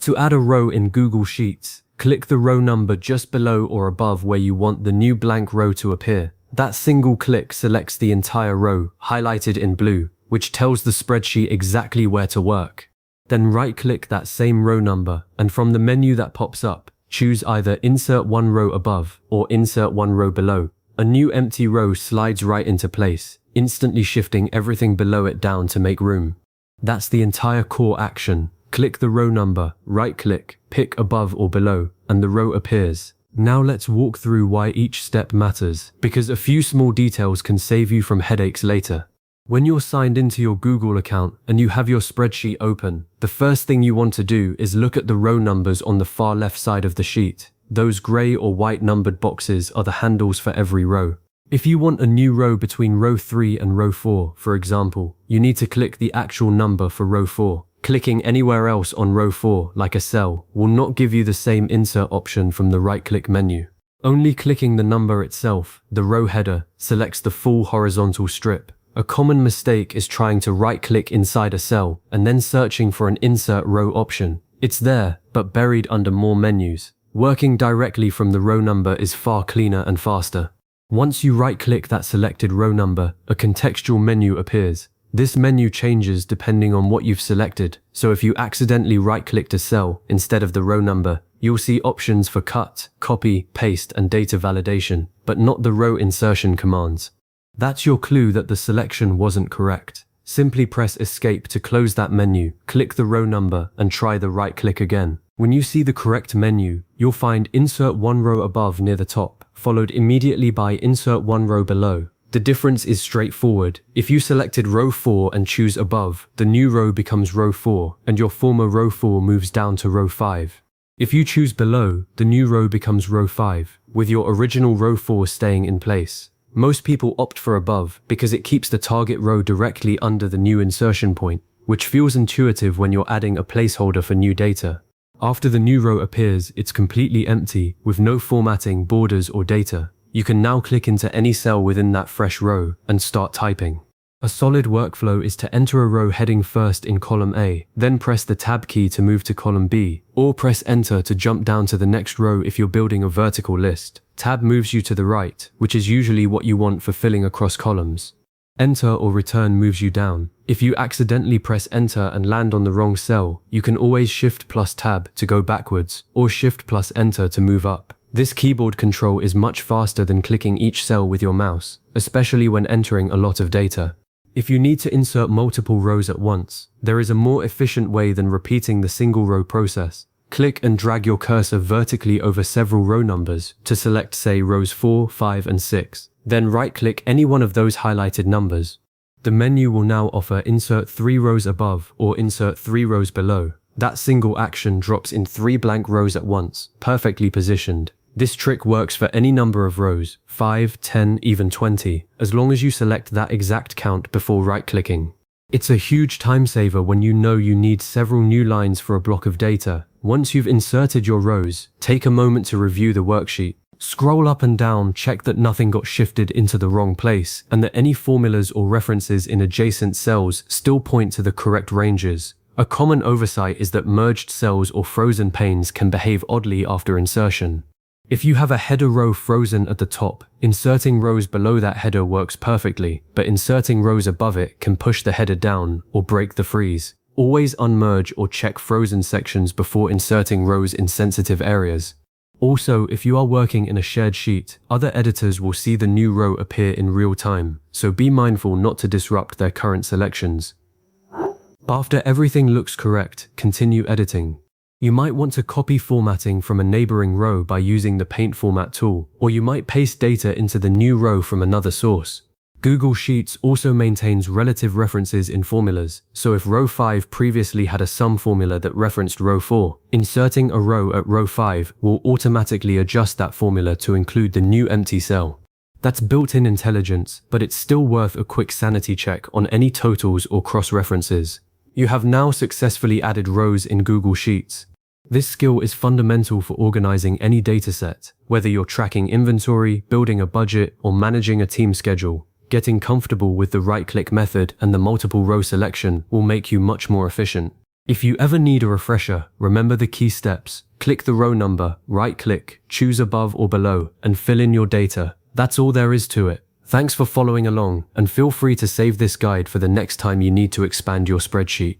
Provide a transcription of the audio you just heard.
To add a row in Google Sheets, click the row number just below or above where you want the new blank row to appear. That single click selects the entire row, highlighted in blue, which tells the spreadsheet exactly where to work. Then right-click that same row number, and from the menu that pops up, choose either Insert one row above or Insert one row below. A new empty row slides right into place, instantly shifting everything below it down to make room. That's the entire core action. Click the row number, right-click, pick above or below, and the row appears. Now let's walk through why each step matters, because a few small details can save you from headaches later. When you're signed into your Google account and you have your spreadsheet open, the first thing you want to do is look at the row numbers on the far left side of the sheet. Those grey or white numbered boxes are the handles for every row. If you want a new row between row 3 and row 4, for example, you need to click the actual number for row 4. Clicking anywhere else on row 4, like a cell, will not give you the same insert option from the right-click menu. Only clicking the number itself, the row header, selects the full horizontal strip. A common mistake is trying to right-click inside a cell and then searching for an insert row option. It's there, but buried under more menus. Working directly from the row number is far cleaner and faster. Once you right-click that selected row number, a contextual menu appears. This menu changes depending on what you've selected, so if you accidentally right-clicked a cell instead of the row number, you'll see options for cut, copy, paste, and data validation, but not the row insertion commands. That's your clue that the selection wasn't correct. Simply press Escape to close that menu, click the row number, and try the right-click again. When you see the correct menu, you'll find Insert one row above near the top, followed immediately by Insert one row below. The difference is straightforward. If you selected row 4 and choose above, the new row becomes row 4, and your former row 4 moves down to row 5. If you choose below, the new row becomes row 5, with your original row 4 staying in place. Most people opt for above because it keeps the target row directly under the new insertion point, which feels intuitive when you're adding a placeholder for new data. After the new row appears, it's completely empty, with no formatting, borders, or data. You can now click into any cell within that fresh row and start typing. A solid workflow is to enter a row heading first in column A, then press the Tab key to move to column B, or press Enter to jump down to the next row if you're building a vertical list. Tab moves you to the right, which is usually what you want for filling across columns. Enter or Return moves you down. If you accidentally press Enter and land on the wrong cell, you can always Shift plus Tab to go backwards, or Shift plus Enter to move up. This keyboard control is much faster than clicking each cell with your mouse, especially when entering a lot of data. If you need to insert multiple rows at once, there is a more efficient way than repeating the single row process. Click and drag your cursor vertically over several row numbers to select, say, rows 4, 5, and 6. Then right-click any one of those highlighted numbers. The menu will now offer Insert 3 rows above or Insert 3 rows below. That single action drops in 3 blank rows at once, perfectly positioned. This trick works for any number of rows, 5, 10, even 20, as long as you select that exact count before right-clicking. It's a huge time saver when you know you need several new lines for a block of data. Once you've inserted your rows, take a moment to review the worksheet. Scroll up and down, check that nothing got shifted into the wrong place, and that any formulas or references in adjacent cells still point to the correct ranges. A common oversight is that merged cells or frozen panes can behave oddly after insertion. If you have a header row frozen at the top, inserting rows below that header works perfectly, but inserting rows above it can push the header down or break the freeze. Always unmerge or check frozen sections before inserting rows in sensitive areas. Also, if you are working in a shared sheet, other editors will see the new row appear in real time, so be mindful not to disrupt their current selections. After everything looks correct, continue editing. You might want to copy formatting from a neighboring row by using the Paint Format tool, or you might paste data into the new row from another source. Google Sheets also maintains relative references in formulas, so if row 5 previously had a sum formula that referenced row 4, inserting a row at row 5 will automatically adjust that formula to include the new empty cell. That's built-in intelligence, but it's still worth a quick sanity check on any totals or cross-references. You have now successfully added rows in Google Sheets. This skill is fundamental for organizing any dataset, whether you're tracking inventory, building a budget, or managing a team schedule. Getting comfortable with the right-click method and the multiple row selection will make you much more efficient. If you ever need a refresher, remember the key steps. Click the row number, right-click, choose above or below, and fill in your data. That's all there is to it. Thanks for following along, and feel free to save this guide for the next time you need to expand your spreadsheet.